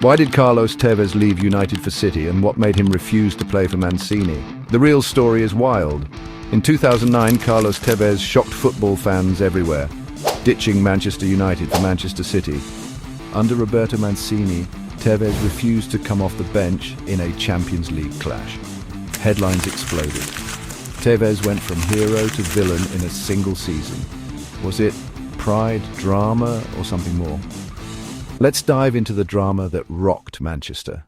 Why did Carlos Tevez leave United for City, and what made him refuse to play for Mancini? The real story is wild. In 2009, Carlos Tevez shocked football fans everywhere, ditching Manchester United for Manchester City. Under Roberto Mancini, Tevez refused to come off the bench in a Champions League clash. Headlines exploded. Tevez went from hero to villain in a single season. Was it pride, drama, or something more? Let's dive into the drama that rocked Manchester.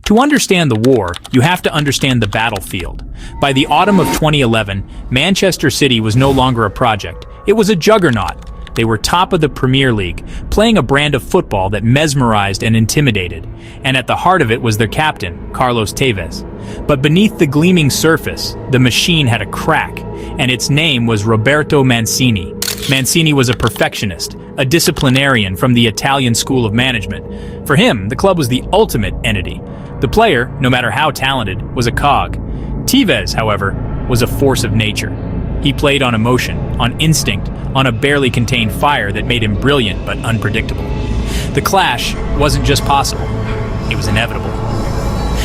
To understand the war, you have to understand the battlefield. By the autumn of 2011, Manchester City was no longer a project. It was a juggernaut. They were top of the Premier League, playing a brand of football that mesmerized and intimidated. And at the heart of it was their captain, Carlos Tevez. But beneath the gleaming surface, the machine had a crack, and its name was Roberto Mancini. Mancini was a perfectionist, a disciplinarian from the Italian school of management. For him, the club was the ultimate entity. The player, no matter how talented, was a cog. Tevez, however, was a force of nature. He played on emotion, on instinct, on a barely contained fire that made him brilliant but unpredictable. The clash wasn't just possible, it was inevitable.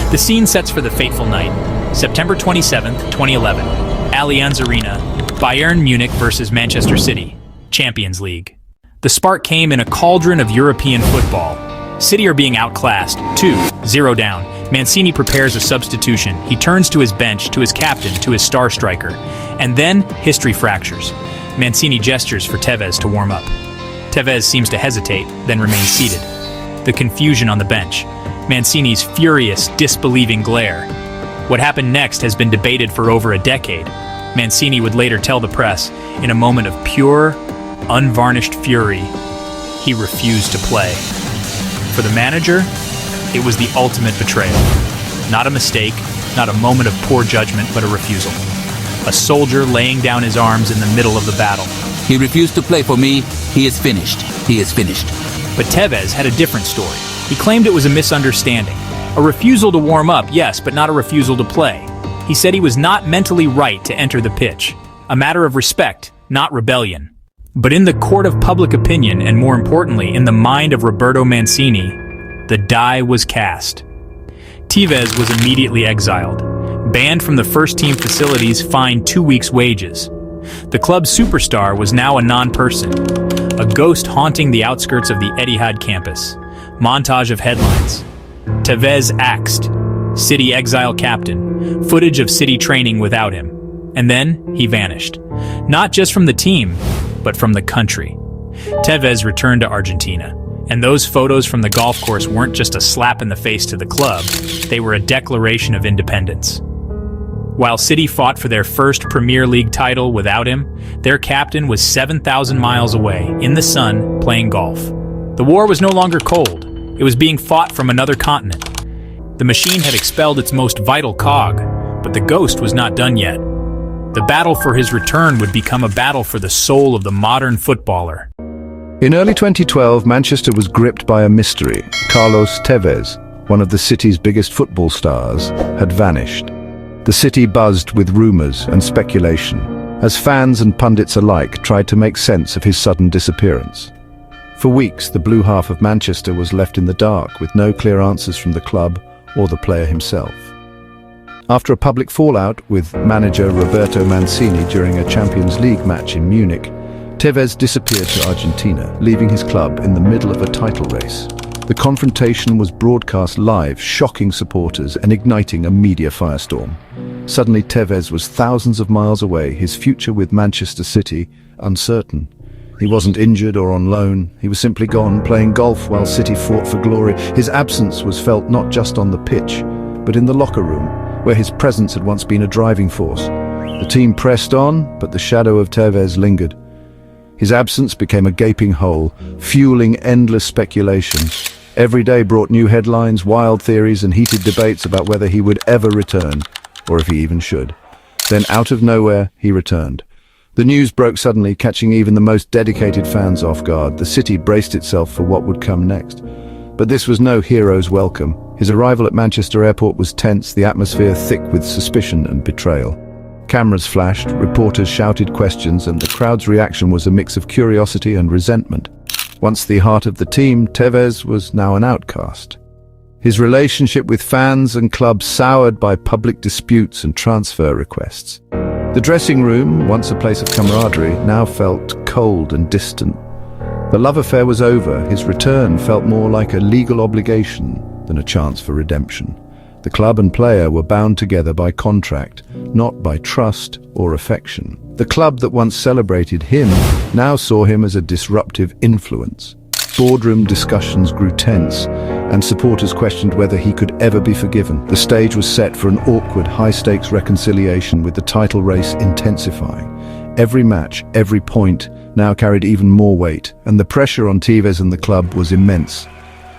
The scene sets for the fateful night, September 27th, 2011, Allianz Arena, Bayern Munich versus Manchester City, Champions League. The spark came in a cauldron of European football. City are being outclassed, 2-0 down. Mancini prepares a substitution. He turns to his bench, to his captain, to his star striker. And then, history fractures. Mancini gestures for Tevez to warm up. Tevez seems to hesitate, then remains seated. The confusion on the bench. Mancini's furious, disbelieving glare. What happened next has been debated for over a decade. Mancini would later tell the press, in a moment of pure, unvarnished fury, he refused to play. For the manager, it was the ultimate betrayal. Not a mistake, not a moment of poor judgment, but a refusal. A soldier laying down his arms in the middle of the battle. He refused to play for me. He is finished. He is finished. But Tevez had a different story. He claimed it was a misunderstanding. A refusal to warm up, yes, but not a refusal to play. He said he was not mentally right to enter the pitch. A matter of respect, not rebellion. But in the court of public opinion, and more importantly, in the mind of Roberto Mancini, the die was cast. Tevez was immediately exiled, banned from the first-team facilities, fined 2 weeks' wages. The club's superstar was now a non-person, a ghost haunting the outskirts of the Etihad campus. Montage of headlines. Tevez axed. City exile captain. Footage of City training without him. And then he vanished. Not just from the team, but from the country. Tevez returned to Argentina. And those photos from the golf course weren't just a slap in the face to the club, they were a declaration of independence. While City fought for their first Premier League title without him, their captain was 7,000 miles away, in the sun, playing golf. The war was no longer cold, it was being fought from another continent. The machine had expelled its most vital cog, but the ghost was not done yet. The battle for his return would become a battle for the soul of the modern footballer. In early 2012, Manchester was gripped by a mystery. Carlos Tevez, one of the city's biggest football stars, had vanished. The city buzzed with rumors and speculation, as fans and pundits alike tried to make sense of his sudden disappearance. For weeks, the blue half of Manchester was left in the dark, with no clear answers from the club or the player himself. After a public fallout with manager Roberto Mancini during a Champions League match in Munich, Tevez disappeared to Argentina, leaving his club in the middle of a title race. The confrontation was broadcast live, shocking supporters and igniting a media firestorm. Suddenly Tevez was thousands of miles away, his future with Manchester City uncertain. He wasn't injured or on loan, he was simply gone, playing golf while City fought for glory. His absence was felt not just on the pitch, but in the locker room, where his presence had once been a driving force. The team pressed on, but the shadow of Tevez lingered. His absence became a gaping hole, fueling endless speculation. Every day brought new headlines, wild theories, and heated debates about whether he would ever return, or if he even should. Then, out of nowhere, he returned. The news broke suddenly, catching even the most dedicated fans off guard. The city braced itself for what would come next. But this was no hero's welcome. His arrival at Manchester Airport was tense, the atmosphere thick with suspicion and betrayal. Cameras flashed, reporters shouted questions, and the crowd's reaction was a mix of curiosity and resentment. Once the heart of the team, Tevez was now an outcast. His relationship with fans and clubs soured by public disputes and transfer requests. The dressing room, once a place of camaraderie, now felt cold and distant. The love affair was over. His return felt more like a legal obligation than a chance for redemption. The club and player were bound together by contract, not by trust or affection. The club that once celebrated him now saw him as a disruptive influence. Boardroom discussions grew tense, and supporters questioned whether he could ever be forgiven. The stage was set for an awkward, high-stakes reconciliation, with the title race intensifying. Every match, every point, now carried even more weight, and the pressure on Tevez and the club was immense.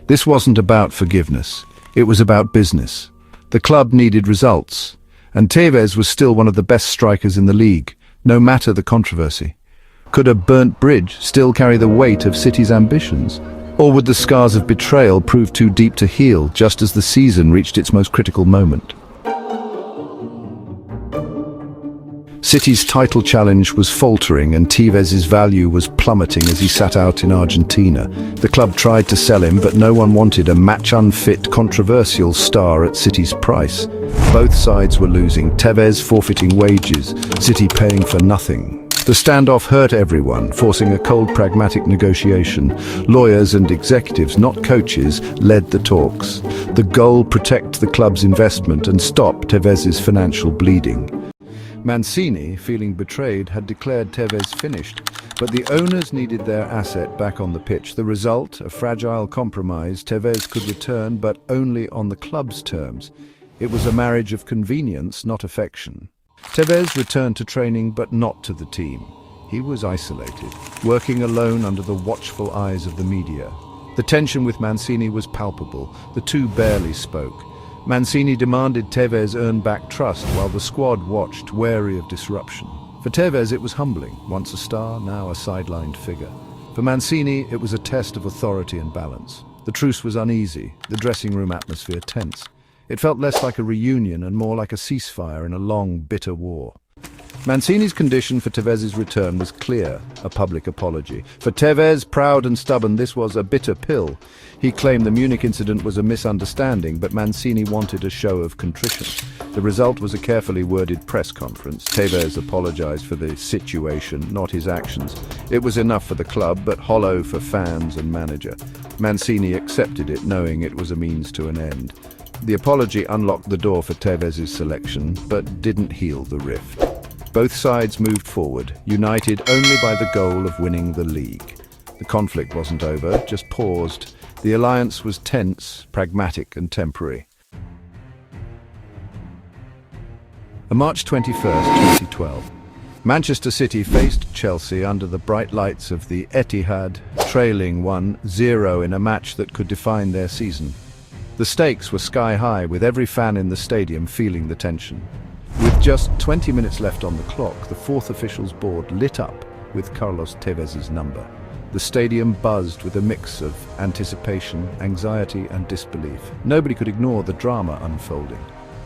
This wasn't about forgiveness, it was about business. The club needed results, and Tevez was still one of the best strikers in the league, no matter the controversy. Could a burnt bridge still carry the weight of City's ambitions? Or would the scars of betrayal prove too deep to heal, just as the season reached its most critical moment? City's title challenge was faltering, and Tevez's value was plummeting as he sat out in Argentina. The club tried to sell him, but no one wanted a match-unfit, controversial star at City's price. Both sides were losing, Tevez forfeiting wages, City paying for nothing. The standoff hurt everyone, forcing a cold, pragmatic negotiation. Lawyers and executives, not coaches, led the talks. The goal: protect the club's investment and stop Tevez's financial bleeding. Mancini, feeling betrayed, had declared Tevez finished, but the owners needed their asset back on the pitch. The result, a fragile compromise. Tevez could return, but only on the club's terms. It was a marriage of convenience, not affection. Tevez returned to training, but not to the team. He was isolated, working alone under the watchful eyes of the media. The tension with Mancini was palpable. The two barely spoke. Mancini demanded Tevez earn back trust, while the squad watched, wary of disruption. For Tevez, it was humbling. Once a star, now a sidelined figure. For Mancini, it was a test of authority and balance. The truce was uneasy, the dressing room atmosphere tense. It felt less like a reunion and more like a ceasefire in a long, bitter war. Mancini's condition for Tevez's return was clear: a public apology. For Tevez, proud and stubborn, this was a bitter pill. He claimed the Munich incident was a misunderstanding, but Mancini wanted a show of contrition. The result was a carefully worded press conference. Tevez apologized for the situation, not his actions. It was enough for the club, but hollow for fans and manager. Mancini accepted it, knowing it was a means to an end. The apology unlocked the door for Tevez's selection, but didn't heal the rift. Both sides moved forward, united only by the goal of winning the league. The conflict wasn't over, just paused. The alliance was tense, pragmatic and temporary. On March 21st, 2012, Manchester City faced Chelsea under the bright lights of the Etihad, trailing 1-0 in a match that could define their season. The stakes were sky-high, with every fan in the stadium feeling the tension. With just 20 minutes left on the clock, the fourth official's board lit up with Carlos Tevez's number. The stadium buzzed with a mix of anticipation, anxiety and disbelief. Nobody could ignore the drama unfolding.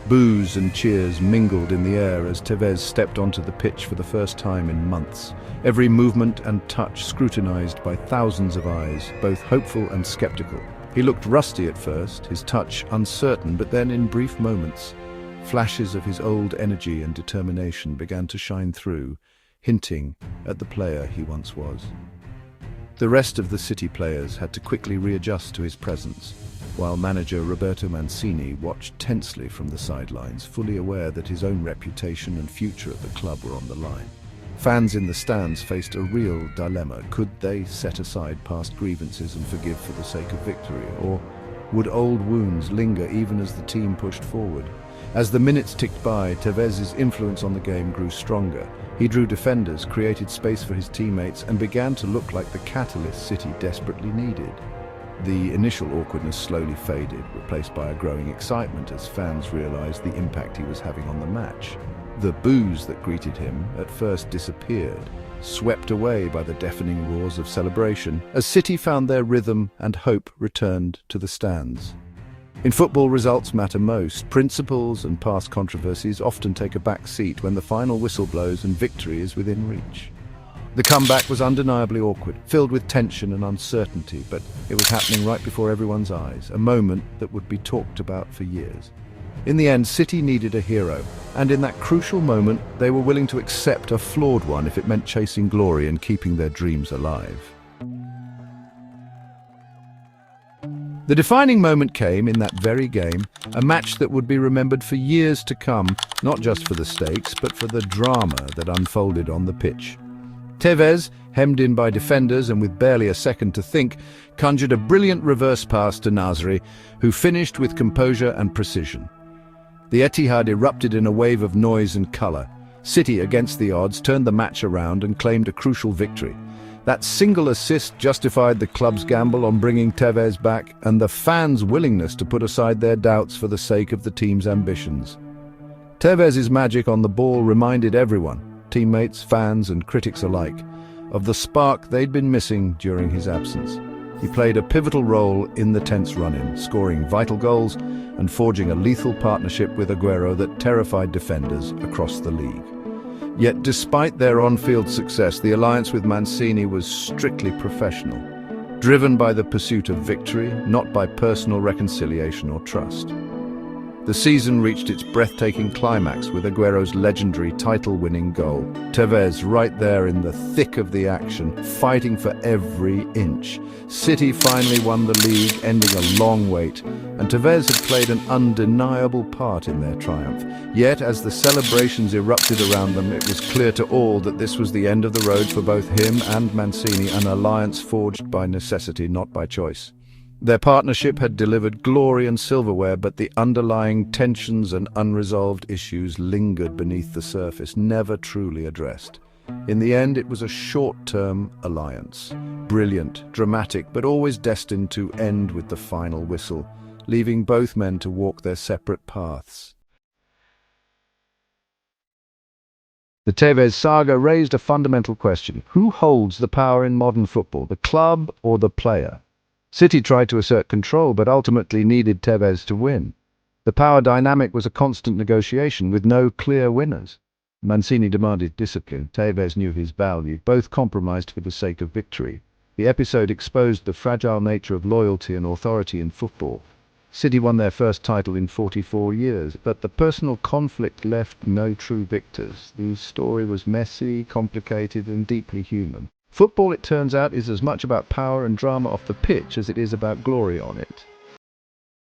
Boos and cheers mingled in the air as Tevez stepped onto the pitch for the first time in months. Every movement and touch scrutinized by thousands of eyes, both hopeful and skeptical. He looked rusty at first, his touch uncertain, but then in brief moments, flashes of his old energy and determination began to shine through, hinting at the player he once was. The rest of the City players had to quickly readjust to his presence, while manager Roberto Mancini watched tensely from the sidelines, fully aware that his own reputation and future at the club were on the line. Fans in the stands faced a real dilemma. Could they set aside past grievances and forgive for the sake of victory, or would old wounds linger even as the team pushed forward? As the minutes ticked by, Tevez's influence on the game grew stronger. He drew defenders, created space for his teammates, and began to look like the catalyst City desperately needed. The initial awkwardness slowly faded, replaced by a growing excitement as fans realized the impact he was having on the match. The boos that greeted him at first disappeared, swept away by the deafening roars of celebration, as City found their rhythm and hope returned to the stands. In football, results matter most. Principles and past controversies often take a back seat when the final whistle blows and victory is within reach. The comeback was undeniably awkward, filled with tension and uncertainty, but it was happening right before everyone's eyes, a moment that would be talked about for years. In the end, City needed a hero, and in that crucial moment, they were willing to accept a flawed one if it meant chasing glory and keeping their dreams alive. The defining moment came in that very game, a match that would be remembered for years to come, not just for the stakes, but for the drama that unfolded on the pitch. Tevez, hemmed in by defenders and with barely a second to think, conjured a brilliant reverse pass to Nasri, who finished with composure and precision. The Etihad erupted in a wave of noise and colour. City, against the odds, turned the match around and claimed a crucial victory. That single assist justified the club's gamble on bringing Tevez back and the fans' willingness to put aside their doubts for the sake of the team's ambitions. Tevez's magic on the ball reminded everyone, teammates, fans and critics alike, of the spark they'd been missing during his absence. He played a pivotal role in the tense run-in, scoring vital goals and forging a lethal partnership with Aguero that terrified defenders across the league. Yet despite their on-field success, the alliance with Mancini was strictly professional, driven by the pursuit of victory, not by personal reconciliation or trust. The season reached its breathtaking climax with Aguero's legendary title-winning goal. Tevez right there in the thick of the action, fighting for every inch. City finally won the league, ending a long wait, and Tevez had played an undeniable part in their triumph. Yet, as the celebrations erupted around them, it was clear to all that this was the end of the road for both him and Mancini, an alliance forged by necessity, not by choice. Their partnership had delivered glory and silverware, but the underlying tensions and unresolved issues lingered beneath the surface, never truly addressed. In the end, it was a short-term alliance. Brilliant, dramatic, but always destined to end with the final whistle, leaving both men to walk their separate paths. The Tevez saga raised a fundamental question. Who holds the power in modern football, the club or the player? City tried to assert control, but ultimately needed Tevez to win. The power dynamic was a constant negotiation, with no clear winners. Mancini demanded discipline. Tevez knew his value. Both compromised for the sake of victory. The episode exposed the fragile nature of loyalty and authority in football. City won their first title in 44 years, but the personal conflict left no true victors. The story was messy, complicated, and deeply human. Football, it turns out, is as much about power and drama off the pitch as it is about glory on it.